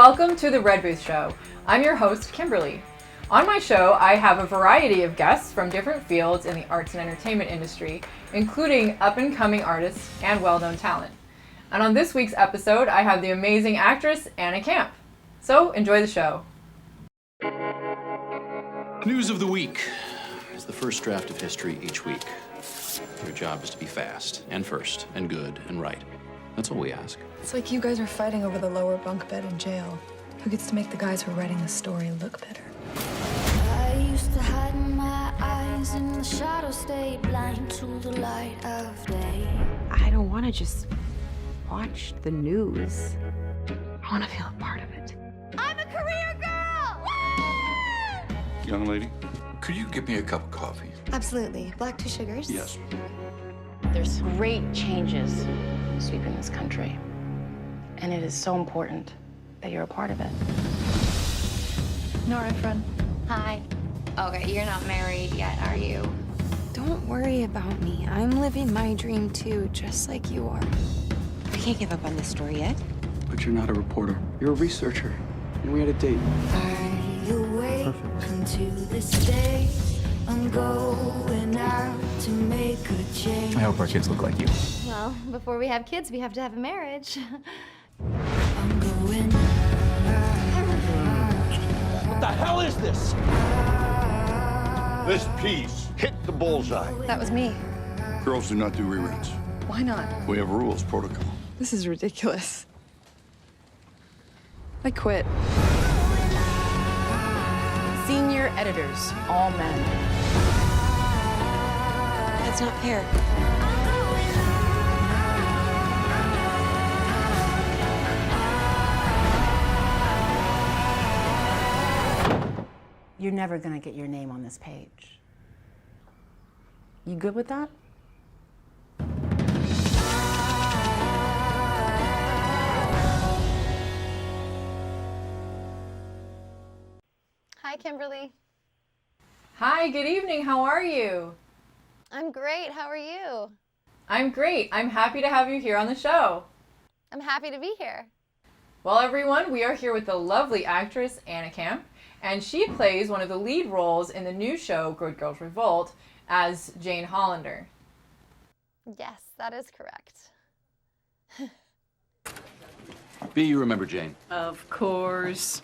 welcome to the Red Booth Show. I'm your host, Kimberly. On my show, I have a variety of guests from different fields in the arts and entertainment industry, including up-and-coming artists and well-known talent. And on this week's episode, I have the amazing actress, Anna Camp. So, enjoy the show. News of the week is the first draft of history each week. Your job is to be fast, and first, and good, and right. That's all we ask. It's like you guys are fighting over the lower bunk bed in jail. Who gets to make the guys who are writing the story look better? I used to hide my eyes in the shadows, stay blind to the light of day. I don't want to just watch the news. I want to feel a part of it. I'm a career girl! Young lady, could you get me a cup of coffee? Absolutely. Black 2 sugars? Yes. There's great changes sweeping this country, and it is so important that you're a part of it. Nora, friend. Hi. Okay, you're not married yet, are you? Don't worry about me. I'm living my dream too, just like you are. I can't give up on this story yet. But you're not a reporter. You're a researcher. And we had a date. I awake until this day. I'm going out to make a change. I hope our kids look like you. Well, before we have kids, we have to have a marriage. I'm going What the hell is this? This piece hit the bullseye. That was me. Girls do not do reruns. Why not? We have rules, protocol. This is ridiculous. I quit. Senior editors, all men. That's not fair. You're never going to get your name on this page. You good with that? Hi, Kimberly. Hi, good evening. How are you? I'm great. How are you? I'm great. I'm happy to have you here on the show. I'm happy to be here. Well, everyone, we are here with the lovely actress, Anna Camp, and she plays one of the lead roles in the new show, Good Girls Revolt, as Jane Hollander. Yes, that is correct. B, you remember Jane? Of course.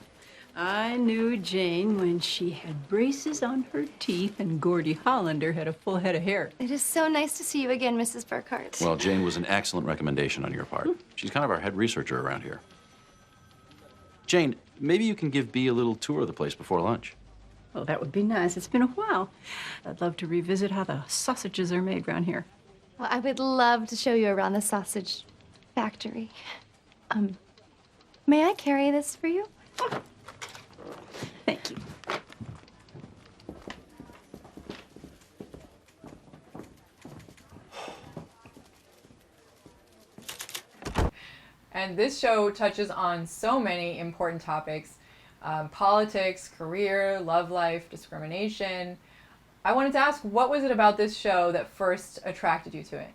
I knew Jane when she had braces on her teeth and Gordie Hollander had a full head of hair. It is so nice to see you again, Mrs. Burkhart. Well, Jane was an excellent recommendation on your part. She's kind of our head researcher around here. Jane, maybe you can give B a little tour of the place before lunch. Oh, that would be nice. It's been a while. I'd love to revisit how the sausages are made around here. Well, I would love to show you around the sausage factory. May I carry this for you? Thank you. And this show touches on so many important topics, politics, career, love life, discrimination. I wanted to ask, what was it about this show that first attracted you to it?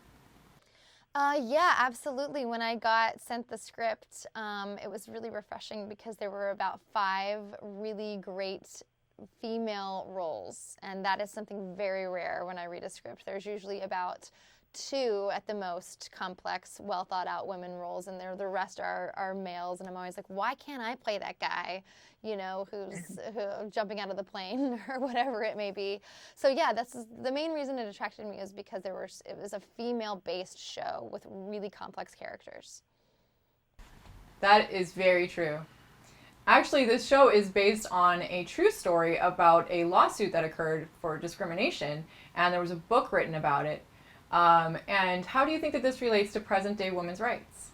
Yeah, absolutely. When I got sent the script, it was really refreshing because there were about 5 really great female roles, and that is something very rare when I read a script. There's usually about 2 at the most complex, well thought out women roles, and the rest are males, and I'm always like, why can't I play that guy, you know, who's jumping out of the plane or whatever it may be. So yeah, that's the main reason it attracted me, is because it was a female-based show with really complex characters. That is very true. Actually, this show is based on a true story about a lawsuit that occurred for discrimination, and there was a book written about it. And how do you think that this relates to present-day women's rights?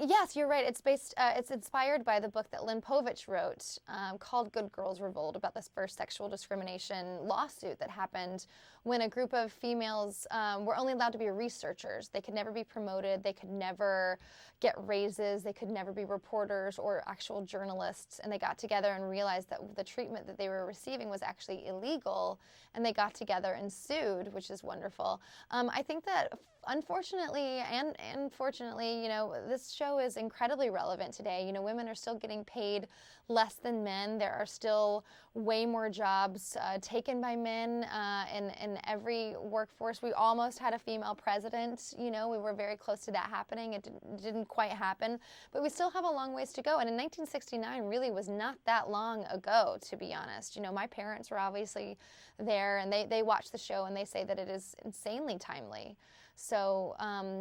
Yes, you're right. It's inspired by the book that Lynn Povich wrote called Good Girls Revolt, about this first sexual discrimination lawsuit that happened when a group of females were only allowed to be researchers. They could never be promoted. They could never get raises. They could never be reporters or actual journalists. And they got together and realized that the treatment that they were receiving was actually illegal. And they got together and sued, which is wonderful. I think that unfortunately and fortunately, you know, this show is incredibly relevant today. You know, women are still getting paid less than men. There are still way more jobs taken by men in every workforce. We almost had a female president. You know, we were very close to that happening. It didn't quite happen, but we still have a long ways to go. And in 1969 really was not that long ago, to be honest. You know, my parents were obviously there, and they watch the show, and they say that it is insanely timely. So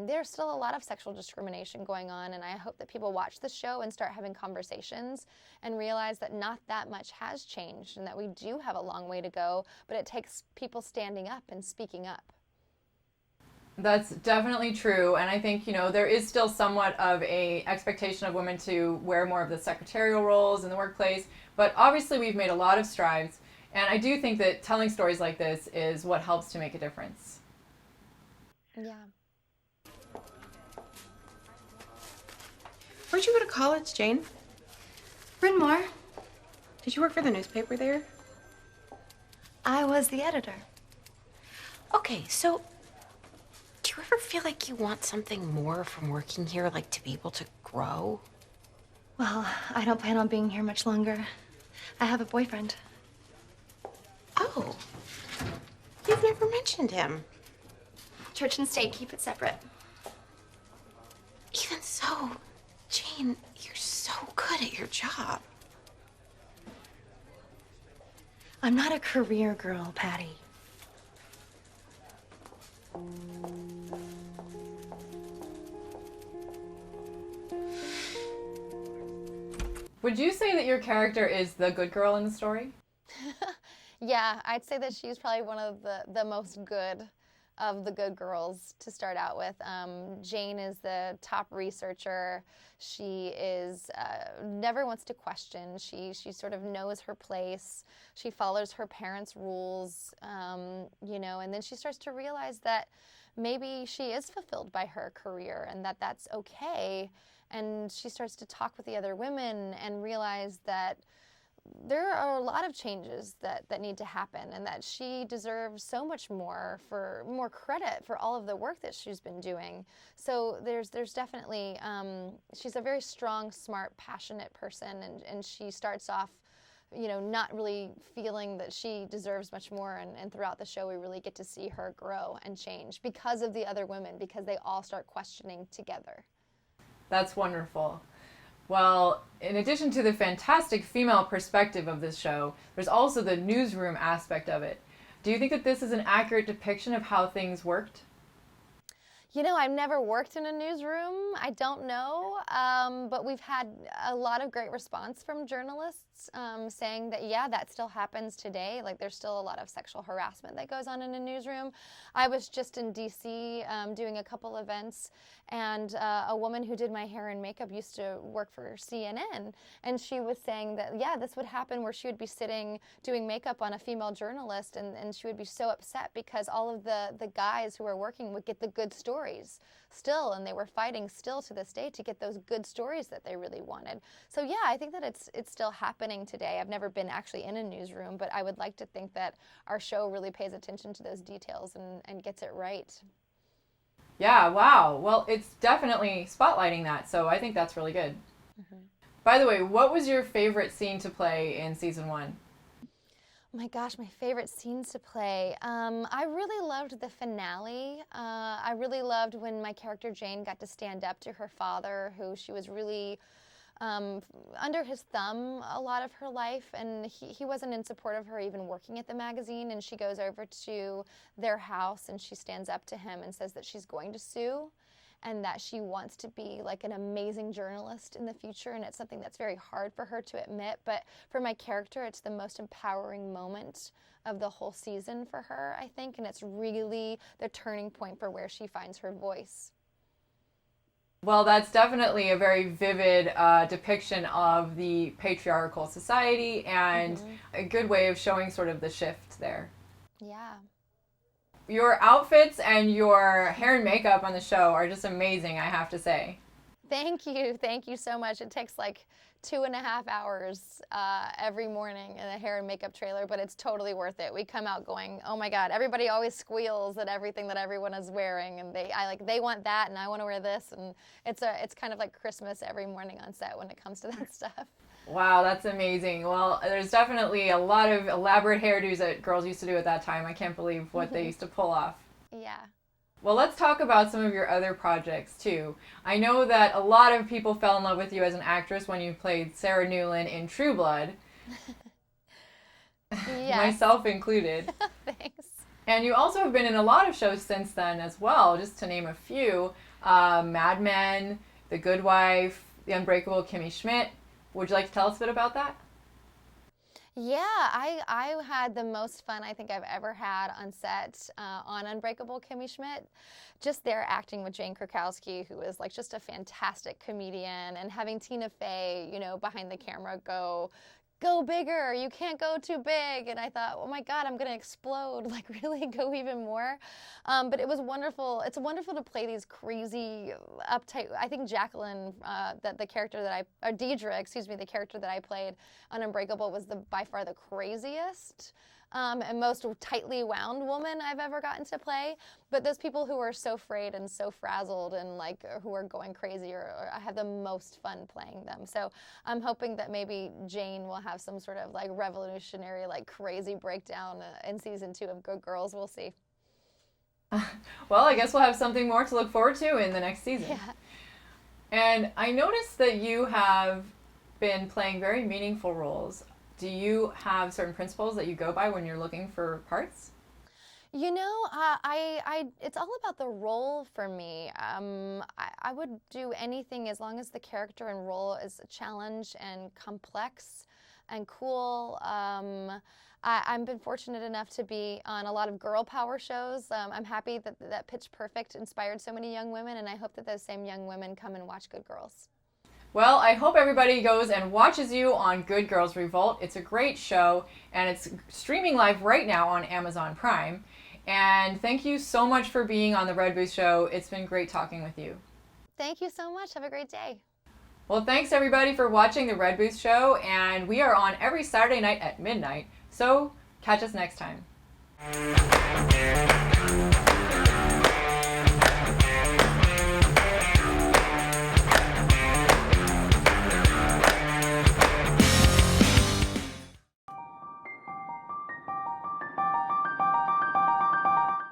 there's still a lot of sexual discrimination going on, and I hope that people watch the show and start having conversations and realize that not that much has changed and that we do have a long way to go, but it takes people standing up and speaking up. That's definitely true, and I think, you know, there is still somewhat of a expectation of women to wear more of the secretarial roles in the workplace, but obviously we've made a lot of strides, and I do think that telling stories like this is what helps to make a difference. Yeah. Where'd you go to college, Jane? Bryn Mawr. Did you work for the newspaper there? I was the editor. Okay, so do you ever feel like you want something more from working here, like to be able to grow? Well, I don't plan on being here much longer. I have a boyfriend. Oh, you've never mentioned him. Church and state, keep it separate. Even so, Jane, you're so good at your job. I'm not a career girl, Patty. Would you say that your character is the good girl in the story? Yeah, I'd say that she's probably one of the most good of the good girls to start out with. Jane is the top researcher. She is never wants to question. She sort of knows her place. She follows her parents' rules, you know, and then she starts to realize that maybe she is fulfilled by her career and that that's okay. And she starts to talk with the other women and realize that there are a lot of changes that need to happen, and that she deserves so much more credit for all of the work that she's been doing. So there's definitely, she's a very strong, smart, passionate person, and she starts off, you know, not really feeling that she deserves much more, and throughout the show we really get to see her grow and change because of the other women, because they all start questioning together. That's wonderful. Well, in addition to the fantastic female perspective of this show, there's also the newsroom aspect of it. Do you think that this is an accurate depiction of how things worked? You know, I've never worked in a newsroom. I don't know, but we've had a lot of great response from journalists saying that, yeah, that still happens today. Like, there's still a lot of sexual harassment that goes on in a newsroom. I was just in D.C. Doing a couple events, and a woman who did my hair and makeup used to work for CNN, and she was saying that, yeah, this would happen where she would be sitting doing makeup on a female journalist, and she would be so upset because all of the guys who were working would get the good stories still, and they were fighting still to this day to get those good stories that they really wanted. So yeah, I think that it's still happening today. I've never been actually in a newsroom, but I would like to think that our show really pays attention to those details and gets it right. Yeah, wow. Well, it's definitely spotlighting that, so I think that's really good. Mm-hmm. By the way, what was your favorite scene to play in season 1? Oh my gosh, my favorite scenes to play. I really loved the finale. I really loved when my character Jane got to stand up to her father, who she was really under his thumb a lot of her life, and he wasn't in support of her even working at the magazine, and she goes over to their house and she stands up to him and says that she's going to sue and that she wants to be like an amazing journalist in the future, and it's something that's very hard for her to admit, but for my character it's the most empowering moment of the whole season for her, I think, and it's really the turning point for where she finds her voice. Well, that's definitely a very vivid depiction of the patriarchal society, and a good way of showing sort of the shift there. Yeah. Your outfits and your hair and makeup on the show are just amazing, I have to say. Thank you so much. It takes like 2.5 hours every morning in a hair and makeup trailer, but it's totally worth it. We come out going, oh my God, everybody always squeals at everything that everyone is wearing, and they want that, and I want to wear this, and it's kind of like Christmas every morning on set when it comes to that stuff. Wow, that's amazing. Well, there's definitely a lot of elaborate hairdos that girls used to do at that time. I can't believe what they used to pull off. Yeah. Well, let's talk about some of your other projects, too. I know that a lot of people fell in love with you as an actress when you played Sarah Newland in True Blood. Yes. Myself included. Thanks. And you also have been in a lot of shows since then as well, just to name a few. Mad Men, The Good Wife, The Unbreakable Kimmy Schmidt. Would you like to tell us a bit about that? Yeah, I had the most fun I think I've ever had on set on Unbreakable Kimmy Schmidt. Just there acting with Jane Krakowski, who is like just a fantastic comedian, and having Tina Fey, you know, behind the camera go bigger, you can't go too big. And I thought, oh my God, I'm gonna explode, like really go even more. But it was wonderful. It's wonderful to play these crazy, uptight, I think Jacqueline, the character that or Deidre, excuse me, the character that I played on Unbreakable was by far the craziest and most tightly wound woman I've ever gotten to play. But those people who are so frayed and so frazzled and like who are going crazy, or I have the most fun playing them. So I'm hoping that maybe Jane will have some sort of like revolutionary, like crazy breakdown in season 2 of Good Girls. We'll see. Well, I guess we'll have something more to look forward to in the next season. Yeah. And I noticed that you have been playing very meaningful roles. Do you have certain principles that you go by when you're looking for parts? You know, it's all about the role for me. I would do anything as long as the character and role is a challenge and complex and cool. I've been fortunate enough to be on a lot of girl power shows. I'm happy that Pitch Perfect inspired so many young women, and I hope that those same young women come and watch Good Girls. Well, I hope everybody goes and watches you on Good Girls Revolt. It's a great show, and it's streaming live right now on Amazon Prime. And thank you so much for being on The Red Booth Show. It's been great talking with you. Thank you so much. Have a great day. Well, thanks everybody for watching The Red Booth Show, and we are on every Saturday night at midnight, so catch us next time.